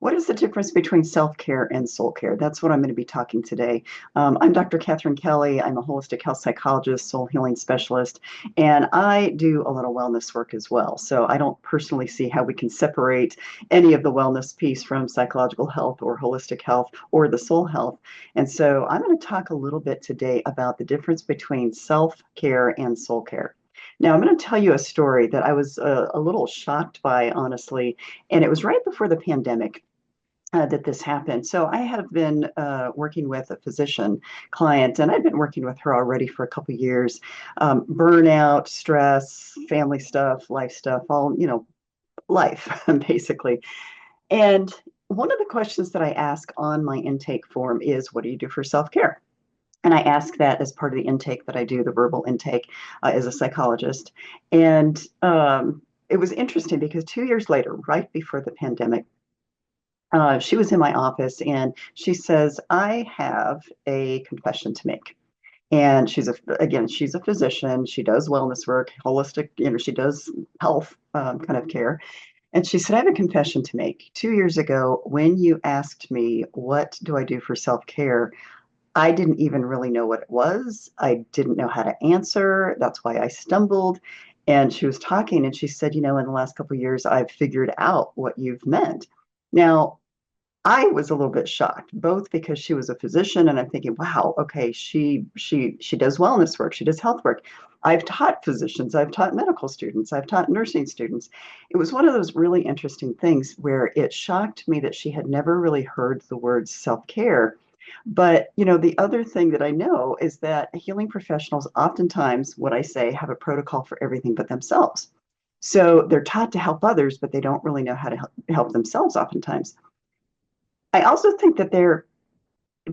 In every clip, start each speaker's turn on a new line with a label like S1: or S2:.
S1: What is the difference between self-care and soul care? That's what I'm going to be talking today. I'm Dr. Katherine Kelly. I'm a holistic health psychologist, soul healing specialist, and I do a little wellness work as well. So I don't personally see how we can separate any of the wellness piece from psychological health or holistic health or the soul health. And so I'm going to talk a little bit today about the difference between self-care and soul care. Now, I'm going to tell you a story that I was a little shocked by, honestly, and it was right before the pandemic that this happened. So I have been working with a physician client, and I've been working with her already for a couple of years. Burnout, stress, family stuff, all, life, basically. And one of the questions that I ask on my intake form is, what do you do for self-care? And I ask that as part of the intake that I do, the verbal intake, as a psychologist. And it was interesting because 2 years later, right before the pandemic, she was in my office and she says, I have a confession to make. And she's a physician. She does wellness work, holistic, she does health kind of care. And she said, I have a confession to make. 2 years ago, when you asked me, what do I do for self care? I didn't even really know what it was. I didn't know how to answer. That's why I stumbled. And she was talking and she said, in the last couple of years, I've figured out what you've meant. Now, I was a little bit shocked, both because she was a physician and I'm thinking, wow, okay, she does wellness work, she does health work. I've taught physicians, I've taught medical students, I've taught nursing students. It was one of those really interesting things where it shocked me that she had never really heard the word self-care. But, the other thing that I know is that healing professionals oftentimes, what I say, have a protocol for everything but themselves. So they're taught to help others, but they don't really know how to help themselves oftentimes. I also think that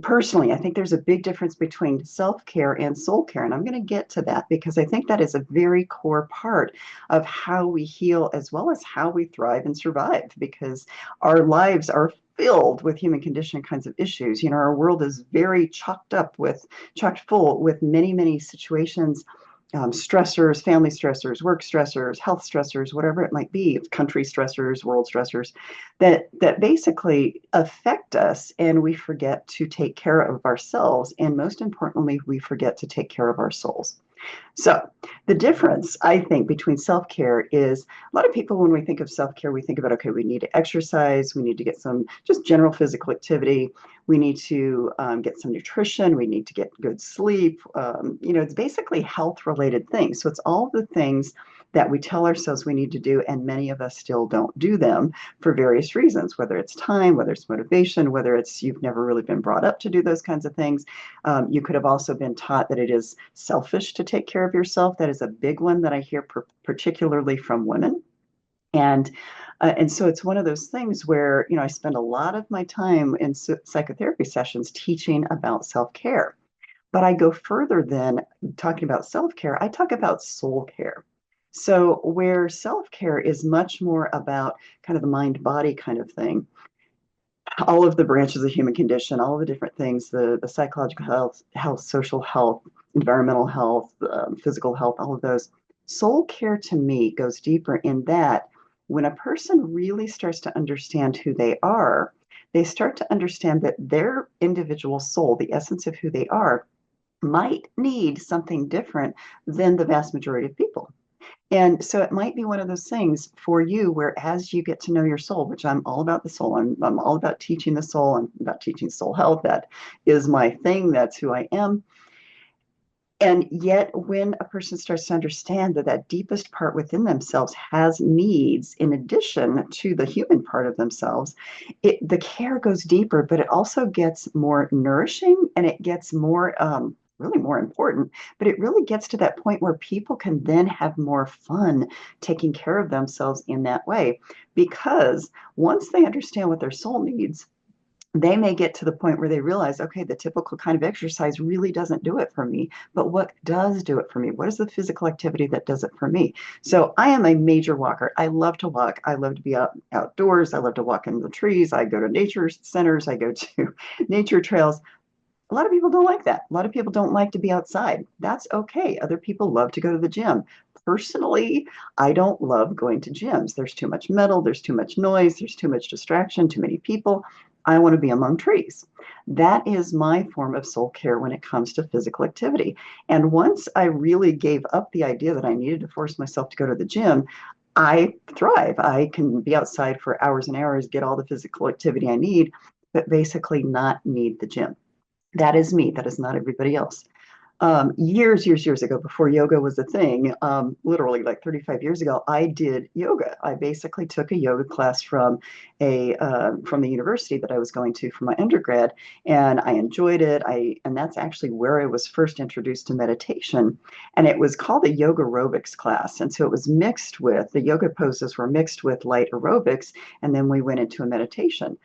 S1: personally, I think there's a big difference between self care and soul care. And I'm going to get to that because I think that is a very core part of how we heal as well as how we thrive and survive because our lives are filled with human condition kinds of issues. Our world is very chocked full with many, many situations, stressors, family stressors, work stressors, health stressors, whatever it might be, country stressors, world stressors, that basically affect us, and we forget to take care of ourselves, and most importantly, we forget to take care of our souls. So, the difference, I think, between self care is a lot of people, when we think of self care, we think about, okay, we need to exercise, we need to get some just general physical activity, we need to get some nutrition, we need to get good sleep. It's basically health related things. So, it's all the things that we tell ourselves we need to do, and many of us still don't do them for various reasons, whether it's time, whether it's motivation, whether it's you've never really been brought up to do those kinds of things. You could have also been taught that it is selfish to take care of yourself. That is a big one that I hear particularly from women. And so it's one of those things where, I spend a lot of my time in psychotherapy sessions teaching about self-care. But I go further than talking about self-care. I talk about soul care. So where self-care is much more about kind of the mind-body kind of thing, all of the branches of human condition, all of the different things, the psychological health, social health, environmental health, physical health, all of those. Soul care to me goes deeper in that when a person really starts to understand who they are, they start to understand that their individual soul, the essence of who they are, might need something different than the vast majority of people. And so it might be one of those things for you where as you get to know your soul, which I'm all about the soul, I'm all about teaching the soul, I'm about teaching soul health. That is my thing. That's who I am. And yet, when a person starts to understand that that deepest part within themselves has needs in addition to the human part of themselves, the care goes deeper, but it also gets more nourishing and it gets more, really more important, but it really gets to that point where people can then have more fun taking care of themselves in that way. Because once they understand what their soul needs, they may get to the point where they realize, okay, the typical kind of exercise really doesn't do it for me, but what does do it for me? What is the physical activity that does it for me? So I am a major walker. I love to walk. I love to be outdoors. I love to walk in the trees. I go to nature centers. I go to nature trails. A lot of people don't like that. A lot of people don't like to be outside. That's okay. Other people love to go to the gym. personally, I don't love going to gyms. There's too much metal, there's too much noise, there's too much distraction, too many people. I want to be among trees. That is my form of soul care when it comes to physical activity. And once I really gave up the idea that I needed to force myself to go to the gym, I thrive. I can be outside for hours and hours, get all the physical activity I need, but basically not need the gym. That is me. That is not everybody else. Years ago, before yoga was a thing, literally like 35 years ago, I did yoga. I basically took a yoga class from the university that I was going to for my undergrad, and I enjoyed it. And that's actually where I was first introduced to meditation, and it was called a yoga aerobics class. And so it was mixed with the yoga poses were mixed with light aerobics, and then we went into a meditation.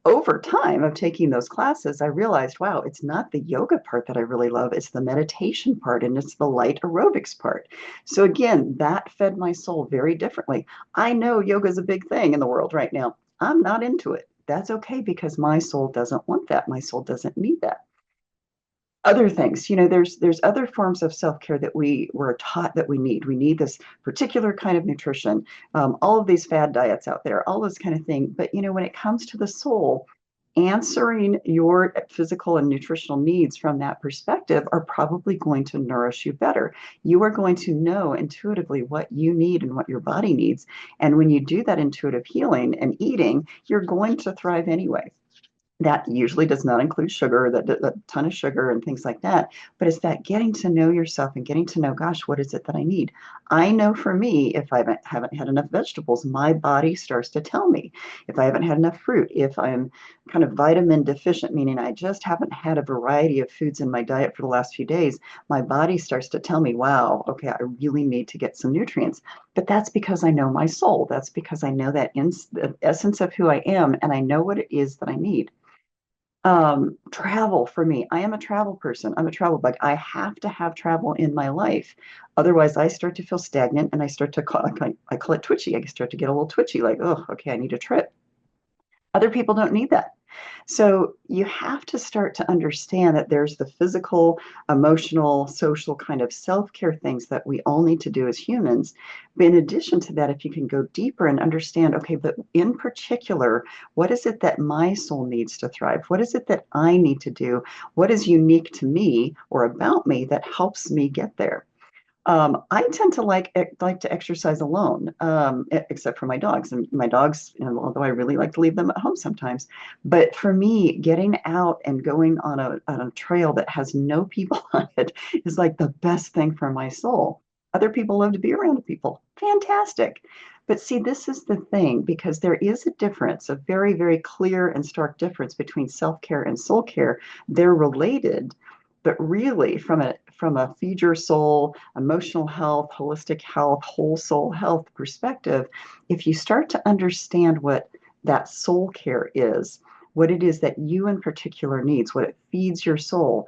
S1: Over time of taking those classes, I realized, wow, it's not the yoga part that I really love, it's the meditation part and it's the light aerobics part. So again, that fed my soul very differently. I know yoga is a big thing in the world right now. I'm not into it. That's okay because my soul doesn't want that. My soul doesn't need that. Other things, there's other forms of self-care that we were taught that we need. We need this particular kind of nutrition, all of these fad diets out there, all this kind of thing. But when it comes to the soul, answering your physical and nutritional needs from that perspective are probably going to nourish you better. You are going to know intuitively what you need and what your body needs. And when you do that intuitive healing and eating, you're going to thrive anyway. That usually does not include sugar, that a ton of sugar and things like that. But it's that getting to know yourself and getting to know, gosh, what is it that I need? I know for me, if I haven't had enough vegetables, my body starts to tell me. If I haven't had enough fruit, if I'm kind of vitamin deficient, meaning I just haven't had a variety of foods in my diet for the last few days, my body starts to tell me, wow, okay, I really need to get some nutrients. But that's because I know my soul. That's because I know that the essence of who I am, and I know what it is that I need. Travel for me. I am a travel person. I'm a travel bug. I have to have travel in my life. Otherwise, I start to feel stagnant and I call it twitchy. I start to get a little twitchy, like, oh, okay, I need a trip. Other people don't need that. So you have to start to understand that there's the physical, emotional, social kind of self-care things that we all need to do as humans. But in addition to that, if you can go deeper and understand, okay, but in particular, what is it that my soul needs to thrive? What is it that I need to do? What is unique to me or about me that helps me get there? I tend to like to exercise alone, except for my dogs. And my dogs, although I really like to leave them at home sometimes, but for me, getting out and going on a trail that has no people on it is like the best thing for my soul. Other people love to be around people. Fantastic. But see, this is the thing, because there is a difference, a very, very clear and stark difference between self-care and soul care. They're related, but really from a feed your soul, emotional health, holistic health, whole soul health perspective, if you start to understand what that soul care is, what it is that you in particular needs, what it feeds your soul,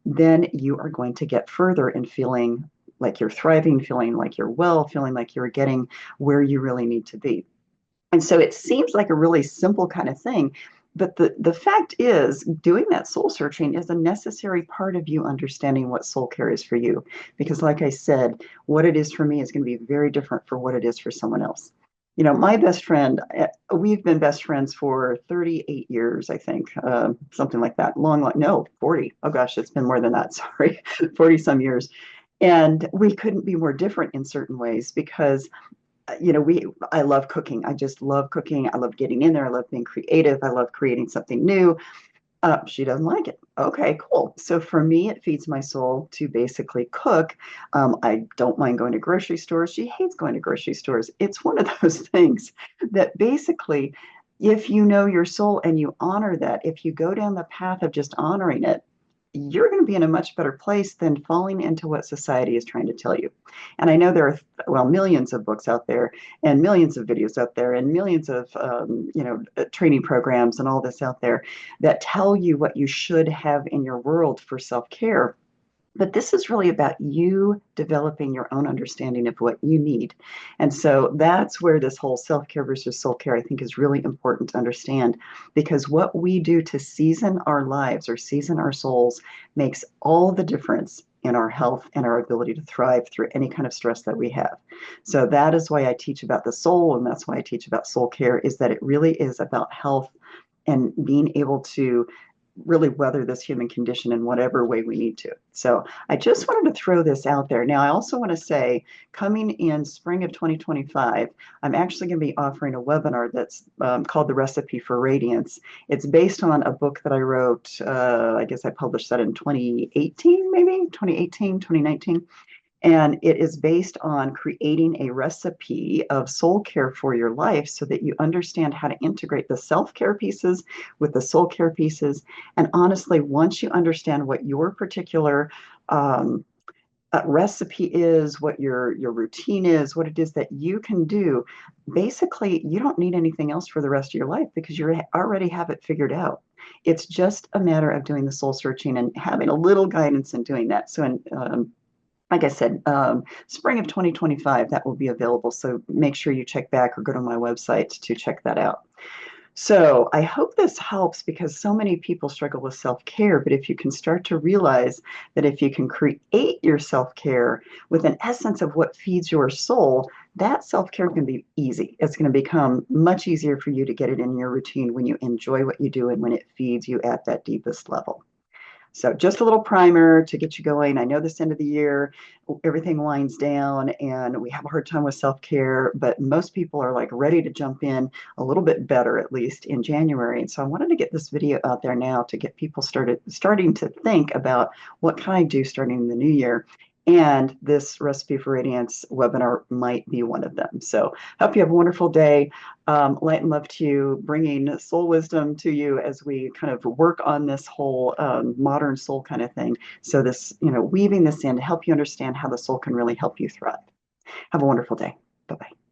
S1: then you are going to get further in feeling like you're thriving, feeling like you're well, feeling like you're getting where you really need to be. And so it seems like a really simple kind of thing. But the fact is, doing that soul searching is a necessary part of you understanding what soul care is for you. Because, like I said, what it is for me is going to be very different for what it is for someone else. My best friend, we've been best friends for 38 years, I think, something like that. No, 40. Oh gosh, it's been more than that. Sorry, 40 some years. And we couldn't be more different in certain ways because I love cooking. I just love cooking. I love getting in there. I love being creative. I love creating something new. She doesn't like it. Okay, cool. So for me, it feeds my soul to basically cook. I don't mind going to grocery stores. She hates going to grocery stores. It's one of those things that basically, if you know your soul and you honor that, if you go down the path of just honoring it, you're going to be in a much better place than falling into what society is trying to tell you. And I know there are, well, millions of books out there and millions of videos out there and millions of, training programs and all this out there that tell you what you should have in your world for self-care. But this is really about you developing your own understanding of what you need. And so that's where this whole self-care versus soul care, I think, is really important to understand, because what we do to season our lives or season our souls makes all the difference in our health and our ability to thrive through any kind of stress that we have. So that is why I teach about the soul, and that's why I teach about soul care, is that it really is about health and being able to really weather this human condition in whatever way we need to. So I just wanted to throw this out there. Now, I also want to say, coming in spring of 2025, I'm actually going to be offering a webinar that's called The Recipe for Radiance. It's based on a book that I wrote, I guess I published that in 2018, maybe 2018, 2019. And it is based on creating a recipe of soul care for your life so that you understand how to integrate the self-care pieces with the soul care pieces. And honestly, once you understand what your particular recipe is, what your routine is, what it is that you can do, basically, you don't need anything else for the rest of your life because you already have it figured out. It's just a matter of doing the soul searching and having a little guidance in doing that. So, like I said, spring of 2025, that will be available. So make sure you check back or go to my website to check that out. So I hope this helps because so many people struggle with self-care. But if you can start to realize that if you can create your self-care with an essence of what feeds your soul, that self-care can be easy. It's going to become much easier for you to get it in your routine when you enjoy what you do and when it feeds you at that deepest level. So just a little primer to get you going. I know this end of the year, everything winds down and we have a hard time with self-care, but most people are like ready to jump in a little bit better, at least in January. And so I wanted to get this video out there now to get people starting to think about what can I do starting in the new year. And this Recipe for Radiance webinar might be one of them. So hope you have a wonderful day. Light and love to you, bringing soul wisdom to you as we kind of work on this whole modern soul kind of thing. So this, weaving this in to help you understand how the soul can really help you thrive. Have a wonderful day. Bye-bye.